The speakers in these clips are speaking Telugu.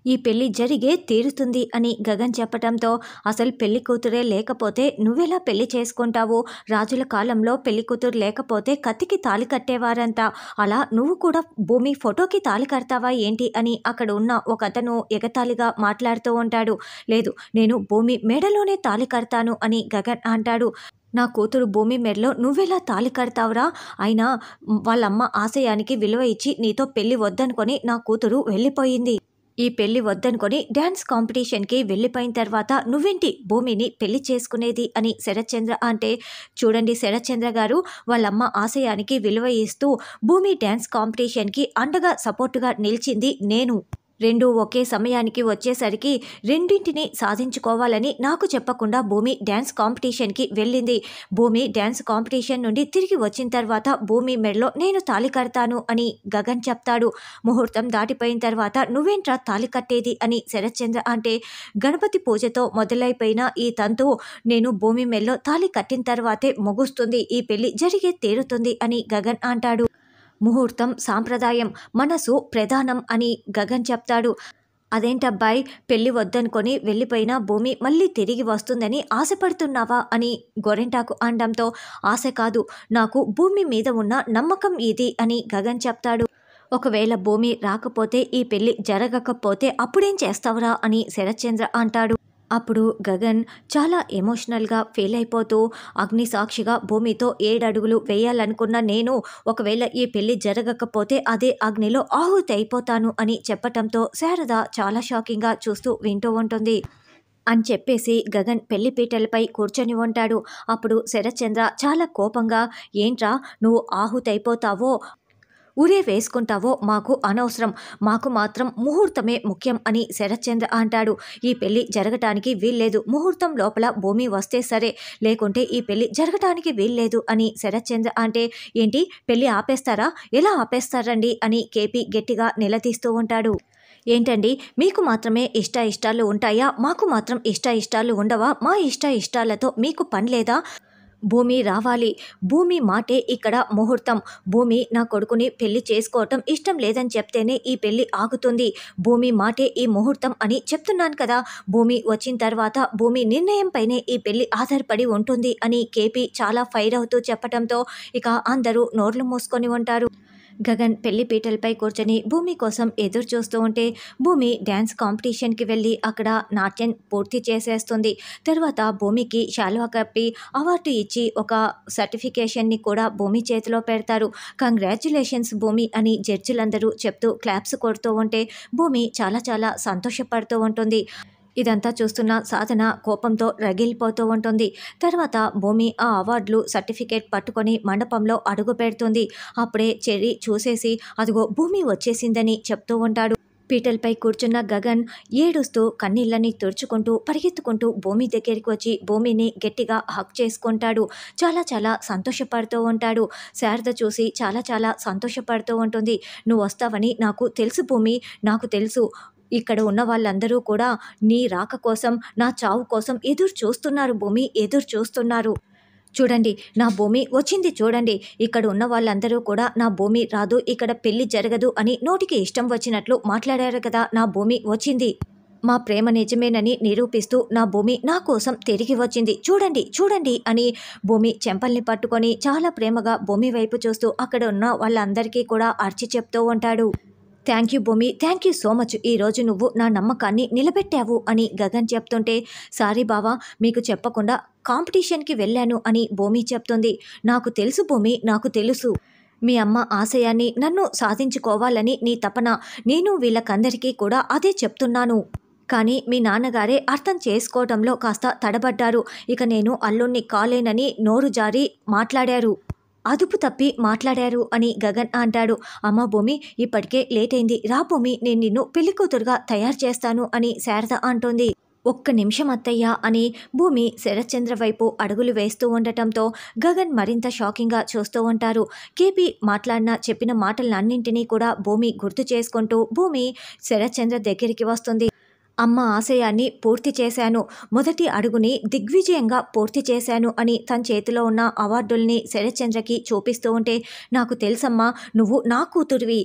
ఈ పెళ్లి జరిగే తీరుతుంది అని గగన్ చెప్పటంతో అసలు పెళ్లి కూతురే లేకపోతే నువ్వెలా పెళ్లి చేసుకుంటావు? రాజుల కాలంలో పెళ్లి కూతురు లేకపోతే కత్తికి తాళి కట్టేవారంతా. అలా నువ్వు కూడా భూమి ఫోటోకి తాళి కడతావా ఏంటి అని అక్కడ ఉన్న ఒక అతను ఎగతాళిగా మాట్లాడుతూ ఉంటాడు. లేదు, నేను భూమి మెడలోనే తాళి కడతాను అని గగన్ అంటాడు. నా కూతురు భూమి మెడలో నువ్వెలా తాళి కడతావురా? అయినా వాళ్ళమ్మ ఆశయానికి విలువ ఇచ్చి నీతో పెళ్లి వద్దనుకొని నా కూతురు వెళ్ళిపోయింది. ఈ పెళ్లి వద్దనుకొని డ్యాన్స్ కాంపిటీషన్కి వెళ్ళిపోయిన తర్వాత నువ్వేంటి భూమిని పెళ్లి చేసుకునేది అని శరత్చంద్ర అంటే, చూడండి శరత్చంద్ర గారు, వాళ్ళమ్మ ఆశయానికి విలువ ఇస్తూ భూమి డ్యాన్స్ కాంపిటీషన్కి అండగా సపోర్టుగా నిలిచింది నేను. రెండు ఒకే సమయానికి వచ్చేసరికి రెండింటిని సాధించుకోవాలని నాకు చెప్పకుండా భూమి డ్యాన్స్ కాంపిటీషన్కి వెళ్ళింది. భూమి డ్యాన్స్ కాంపిటీషన్ నుండి తిరిగి వచ్చిన తర్వాత భూమి మెడలో నేను తాళి కడతాను అని గగన్ చెప్తాడు. ముహూర్తం దాటిపోయిన తర్వాత నువ్వేంట్రా తాళి కట్టేది అని శరత్చంద్ర అంటే, గణపతి పూజతో మొదలైపోయిన ఈ తంతు నేను భూమి మెడలో తాళి కట్టిన తర్వాతే ముగుస్తుంది. ఈ పెళ్లి జరిగే తీరుతుంది అని గగన్ అంటాడు. ముహూర్తం సాంప్రదాయం, మనసు ప్రధానం అని గగన్ చెప్తాడు. అదేంటబ్బాయి, పెళ్లి వద్దనుకొని వెళ్ళిపోయిన భూమి మళ్ళీ తిరిగి వస్తుందని ఆశపడుతున్నావా అని గోరెంటాకు అనడంతో, ఆశ కాదు, నాకు భూమి మీద ఉన్న నమ్మకం ఇది అని గగన్ చెప్తాడు. ఒకవేళ భూమి రాకపోతే, ఈ పెళ్లి జరగకపోతే అప్పుడేం చేస్తావురా అని శరత్చంద్ర అంటాడు. అప్పుడు గగన్ చాలా ఎమోషనల్గా ఫీల్ అయిపోతూ, అగ్ని సాక్షిగా భూమితో 7 అడుగులు వేయాలనుకున్న నేను ఒకవేళ ఈ పెళ్లి జరగకపోతే అదే అగ్నిలో ఆహుతి అయిపోతాను అని చెప్పటంతో శారద చాలా షాకింగ్గా చూస్తూ వింటూ ఉంటుంది. అని చెప్పేసి గగన్ పెళ్లి పీటలపై కూర్చొని ఉంటాడు. అప్పుడు శరత్చంద్ర చాలా కోపంగా, ఏంట్రా నువ్వు ఆహుతి అయిపోతావో ఉరే వేసుకుంటావో మాకు అనవసరం, మాకు మాత్రం ముహూర్తమే ముఖ్యం అని శరత్చంద్ర అంటాడు. ఈ పెళ్లి జరగటానికి వీల్లేదు, ముహూర్తం లోపల భూమి వస్తే సరే, లేకుంటే ఈ పెళ్లి జరగటానికి వీల్లేదు అని శరత్చంద్ర అంటే, ఏంటి పెళ్లి ఆపేస్తారా? ఎలా ఆపేస్తారండి అని కేపీ గట్టిగా నిలదీస్తూ ఉంటాడు. ఏంటండి, మీకు మాత్రమే ఇష్టాలు ఉంటాయా? మాకు మాత్రం ఇష్టాలు ఉండవా? మా ఇష్టాలతో మీకు పని లేదా? భూమి రావాలి, భూమి మాటే ఇక్కడ ముహూర్తం. భూమి నా కొడుకుని పెళ్లి చేసుకోవటం ఇష్టం లేదని చెప్తేనే ఈ పెళ్లి ఆగుతుంది. భూమి మాటే ఈ ముహూర్తం అని చెప్తున్నాను కదా. భూమి వచ్చిన తర్వాత భూమి నిర్ణయం పైనే ఈ పెళ్లి ఆధారపడి ఉంటుంది అని కేపీ చాలా ఫైర్ అవుతూ చెప్పటంతో ఇక అందరూ నోర్లు మూసుకొని ఉంటారు. గగన్ పెళ్లి పీటలపై కూర్చొని భూమి కోసం ఎదురు చూస్తూ ఉంటే, భూమి డ్యాన్స్ కాంపిటీషన్కి వెళ్ళి అక్కడ నాట్యం పూర్తి చేసేస్తుంది. తర్వాత భూమికి శాలువా కప్పి అవార్డు ఇచ్చి ఒక సర్టిఫికేషన్ని కూడా భూమి చేతిలో పెడతారు. కంగ్రాచ్యులేషన్స్ భూమి అని జడ్జిలందరూ చెప్తూ క్లాప్స్ కొడుతూ ఉంటే భూమి చాలా చాలా సంతోషపడుతూ ఉంటుంది. ఇదంతా చూస్తున్న సాధన కోపంతో రగిలిపోతూ ఉంటుంది. తర్వాత భూమి ఆ అవార్డులు సర్టిఫికేట్ పట్టుకొని మండపంలో అడుగు పెడుతుంది. అప్పుడే చెర్రీ చూసేసి అదిగో భూమి వచ్చేసిందని చెప్తూ ఉంటాడు. పీటలపై కూర్చున్న గగన్ ఏడుస్తూ కన్నీళ్ళని తుడుచుకుంటూ పరిగెత్తుకుంటూ భూమి దగ్గరికి వచ్చి భూమిని గట్టిగా హక్ చేసుకుంటాడు. చాలా చాలా సంతోషపడుతూ ఉంటాడు. శారద చూసి చాలా చాలా సంతోషపడుతూ ఉంటుంది. నువ్వు వస్తావని నాకు తెలుసు భూమి, నాకు తెలుసు. ఇక్కడ ఉన్న వాళ్ళందరూ కూడా నీ రాక కోసం, నా చావు కోసం ఎదురు చూస్తున్నారు భూమి, ఎదురు చూస్తున్నారు. చూడండి, నా భూమి వచ్చింది చూడండి. ఇక్కడ ఉన్న వాళ్ళందరూ కూడా నా భూమి రాదు, ఇక్కడ పెళ్లి జరగదు అని నోటికి ఇష్టం వచ్చినట్లు మాట్లాడారు కదా. నా భూమి వచ్చింది, మా ప్రేమ నిజమేనని నిరూపిస్తూ నా భూమి నా కోసం తిరిగి వచ్చింది. చూడండి చూడండి అని భూమి చెంపల్ని పట్టుకొని చాలా ప్రేమగా భూమి వైపు చూస్తూ అక్కడ ఉన్న వాళ్ళందరికీ కూడా అర్చి చెప్తూ ఉంటాడు. థ్యాంక్ యూ భూమి, థ్యాంక్ యూ సో మచ్, ఈరోజు నువ్వు నా నమ్మకాన్ని నిలబెట్టావు అని గగన్ చెప్తుంటే, సారీ బావా, మీకు చెప్పకుండా కాంపిటీషన్కి వెళ్ళాను అని భూమి చెప్తుంది. నాకు తెలుసు భూమి, నాకు తెలుసు మీ అమ్మ ఆశయాన్ని నన్ను సాధించుకోవాలని నీ తపన. నేను వీళ్ళకందరికీ కూడా అదే చెప్తున్నాను. కానీ మీ నాన్నగారే అర్థం చేసుకోవడంలో కాస్త తడబడ్డారు. ఇక నేను అల్లుణ్ణి కాలేనని నోరు జారి మాట్లాడారు, అదుపు తప్పి మాట్లాడారు అని గగన్ అంటాడు. అమ్మ భూమి, ఇప్పటికే లేట్ అయింది, రా భూమి, నేను నిన్ను పెళ్లి కూతురుగా తయారు చేస్తాను అని శారద అంటోంది. ఒక్క నిమిషం అత్తయ్య అని భూమి శరత్చంద్ర వైపు అడుగులు వేస్తూ ఉండటంతో గగన్ మరింత షాకింగ్గా చూస్తూ ఉంటారు. కేపీ చెప్పిన మాటలన్నింటినీ కూడా భూమి గుర్తు చేసుకుంటూ భూమి శరత్చంద్ర దగ్గరికి వస్తుంది. అమ్మ ఆశయాన్ని పూర్తి చేశాను, మొదటి అడుగుని దిగ్విజయంగా పూర్తి చేశాను అని తన చేతిలో ఉన్న అవార్డుల్ని శరత్చంద్రకి చూపిస్తూ ఉంటే, నాకు తెలుసమ్మా, నువ్వు నా కూతురివి,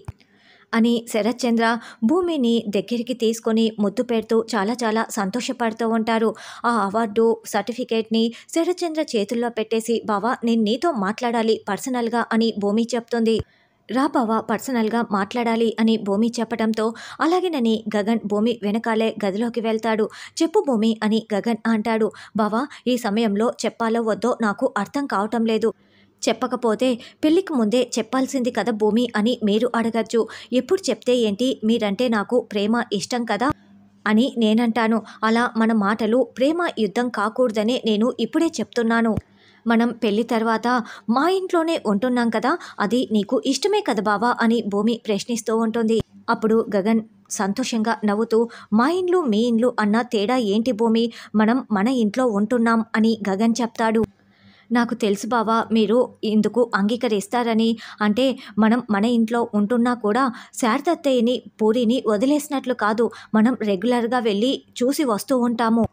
అని శరత్చంద్ర భూమిని దగ్గరికి తీసుకొని ముద్దు పెడుతూ చాలా చాలా సంతోషపడుతూ ఉంటారు. ఆ అవార్డు సర్టిఫికేట్ని శరత్చంద్ర చేతుల్లో పెట్టేసి బావా నేను నీతో మాట్లాడాలి పర్సనల్గా అని భూమి చెప్తుంది. రా బావా పర్సనల్గా మాట్లాడాలి అని భూమి చెప్పడంతో అలాగేనని గగన్ భూమి వెనకాలే గదిలోకి వెళ్తాడు. చెప్పు భూమి అని గగన్ అంటాడు. బావా ఈ సమయంలో చెప్పాలో వద్దో నాకు అర్థం కావటం లేదు. చెప్పకపోతే పెళ్ళికి ముందే చెప్పాల్సింది కదా భూమి అని మీరు అడగచ్చు. ఎప్పుడు చెప్తే ఏంటి, మీరంటే నాకు ప్రేమ ఇష్టం కదా అని నేనంటాను. అలా మన మాటలు ప్రేమ యుద్ధం కాకూడదనే నేను ఇప్పుడే చెప్తున్నాను. మనం పెళ్లి తర్వాత మా ఇంట్లోనే ఉంటున్నాం కదా, అది నీకు ఇష్టమే కదా బావా అని భూమి ప్రశ్నిస్తూ ఉంటుంది. అప్పుడు గగన్ సంతోషంగా నవ్వుతూ మా ఇండ్లు మీ ఇండ్లు అన్న తేడా ఏంటి భూమి, మనం మన ఇంట్లో ఉంటున్నాం అని గగన్ చెప్తాడు. నాకు తెలుసు బావా మీరు ఇందుకు అంగీకరిస్తారని. అంటే మనం మన ఇంట్లో ఉంటున్నా కూడా శారదత్తయ్యని పూరిని వదిలేసినట్లు కాదు, మనం రెగ్యులర్గా వెళ్ళి చూసి వస్తూ ఉంటాము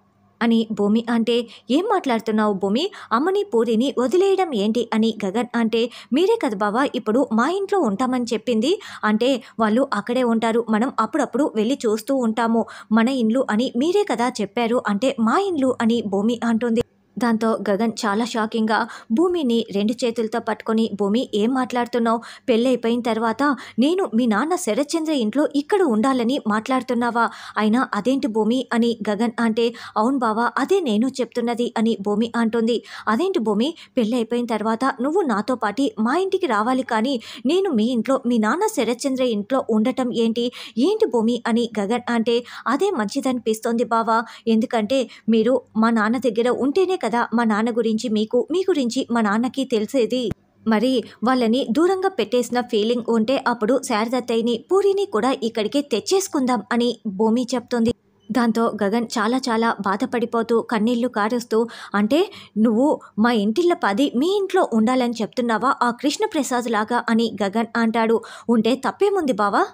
అని భూమి అంటే. ఏం మాట్లాడుతున్నావు భూమి, అమ్మని పూరిని వదిలేయడం ఏంటి అని గగన్ అంటే. మీరే కదా బావా ఇప్పుడు మా ఇంట్లో ఉంటామని చెప్పింది, అంటే వాళ్ళు అక్కడే ఉంటారు, మనం అప్పుడప్పుడు వెళ్ళి చూస్తూ ఉంటాము, మన ఇండ్లు అని మీరే కదా చెప్పారు, అంటే మా ఇండ్లు అని భూమి అంటుంది. దాంతో గగన్ చాలా షాకింగ్గా భూమిని 2 చేతులతో పట్టుకొని భూమి ఏం మాట్లాడుతున్నావు, పెళ్ళైపోయిన తర్వాత నేను మీ నాన్న శరత్చంద్ర ఇంట్లో ఇక్కడ ఉండాలని మాట్లాడుతున్నావా, అయినా అదేంటి భూమి అని గగన్ అంటే. అవును బావా అదే నేను చెప్తున్నది అని భూమి అంటుంది. అదేంటి భూమి, పెళ్ళైపోయిన తర్వాత నువ్వు నాతో పాటి మా ఇంటికి రావాలి కానీ నేను మీ ఇంట్లో మీ నాన్న శరత్చంద్ర ఇంట్లో ఉండటం ఏంటి ఏంటి భూమి అని గగన్ అంటే. అదే మంచిదనిపిస్తోంది బావా, ఎందుకంటే మీరు మా నాన్న దగ్గర ఉంటేనే కదా మా నాన్న గురించి మీకు, మీ గురించి మా నాన్నకి తెలిసేది. మరి వాళ్ళని దూరంగా పెట్టేసిన ఫీలింగ్ ఉంటే అప్పుడు శారదత్తయ్యని పూరిని కూడా ఇక్కడికే తెచ్చేసుకుందాం అని భూమి చెప్తుంది. దాంతో గగన్ చాలా చాలా బాధపడిపోతూ కన్నీళ్లు కారుస్తూ అంటే నువ్వు మా ఇంటిళ్ళ 10 మీ ఇంట్లో ఉండాలని చెప్తున్నావా ఆ కృష్ణప్రసాద్ లాగా అని గగన్ అంటాడు. ఉంటే తప్పేముంది బావా,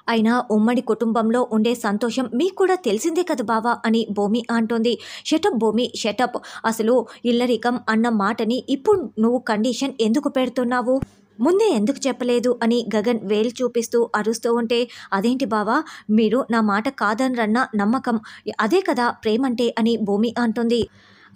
అయినా ఉమ్మడి కుటుంబంలో ఉండే సంతోషం మీకు కూడా తెలిసిందే కదా బావా అని భూమి అంటుంది. షటప్ భూమి షటప్, అసలు ఇల్లరికం అన్న మాటని ఇప్పుడు నువ్వు కండిషన్ ఎందుకు పెడుతున్నావు, ముందే ఎందుకు చెప్పలేదు అని గగన్ వేలు చూపిస్తూ అరుస్తూ ఉంటే. అదేంటి బావా మీరు నా మాట కాదనరన్న నమ్మకం, అదే కదా ప్రేమంటే అని భూమి అంటుంది.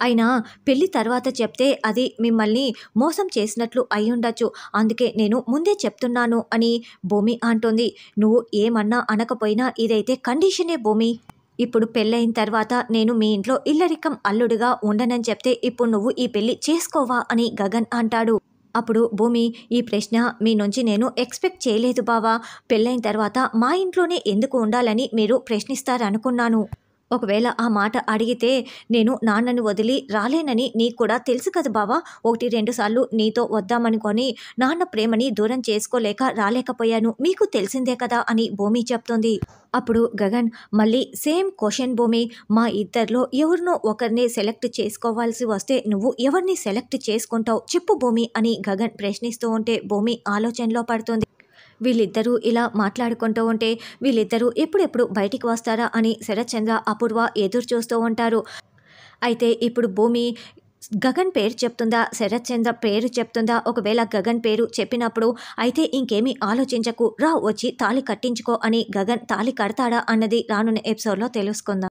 అయినా పెళ్లి తర్వాత చెప్తే అది మిమ్మల్ని మోసం చేసినట్లు అయ్యుండొచ్చు, అందుకే నేను ముందే చెప్తున్నాను అని భూమి అంటుంది. నువ్వు ఏమన్నా అనకపోయినా ఇదైతే కండిషనే భూమి. ఇప్పుడు పెళ్ళైన తర్వాత నేను మీ ఇంట్లో ఇల్లరికం అల్లుడిగా ఉండనని చెప్తే ఇప్పుడు నువ్వు ఈ పెళ్లి చేసుకోవా అని గగన్ అంటాడు. అప్పుడు భూమి ఈ ప్రశ్న మీ నుంచి నేను ఎక్స్పెక్ట్ చేయలేదు బావా, పెళ్ళైన తర్వాత మా ఇంట్లోనే ఎందుకు ఉండాలని మీరు ప్రశ్నిస్తారనుకున్నాను. ఒకవేళ ఆ మాట అడిగితే నేను నాన్నని వదిలి రాలేనని నీకు కూడా తెలుసు కదా బావా, 1-2 సార్లు నీతో వద్దామనుకొని నాన్న ప్రేమని దూరం చేసుకోలేక రాలేకపోయాను, మీకు తెలిసిందే కదా అని భూమి చెప్తుంది. అప్పుడు గగన్ మళ్ళీ సేమ్ క్వశ్చన్ భూమి, మా ఇద్దరిలో ఎవరినో ఒకరిని సెలెక్ట్ చేసుకోవాల్సి వస్తే నువ్వు ఎవరిని సెలెక్ట్ చేసుకుంటావు చెప్పు భూమి అని గగన్ ప్రశ్నిస్తూ ఉంటే భూమి ఆలోచనలో పడుతుంది. వీళ్ళిద్దరూ ఇలా మాట్లాడుకుంటూ ఉంటే వీళ్ళిద్దరూ ఎప్పుడెప్పుడు బయటికి వస్తారా అని శరత్చంద్ర అపూర్వ ఎదురు చూస్తూ ఉంటారు. అయితే ఇప్పుడు భూమి గగన్ పేరు చెప్తుందా శరత్చంద్ర పేరు చెప్తుందా, ఒకవేళ గగన్ పేరు చెప్పినప్పుడు అయితే ఇంకేమీ ఆలోచించకు రా వచ్చి తాళి కట్టించుకో అని గగన్ తాళి కడతాడా అన్నది రానున్న ఎపిసోడ్లో తెలుసుకుందాం.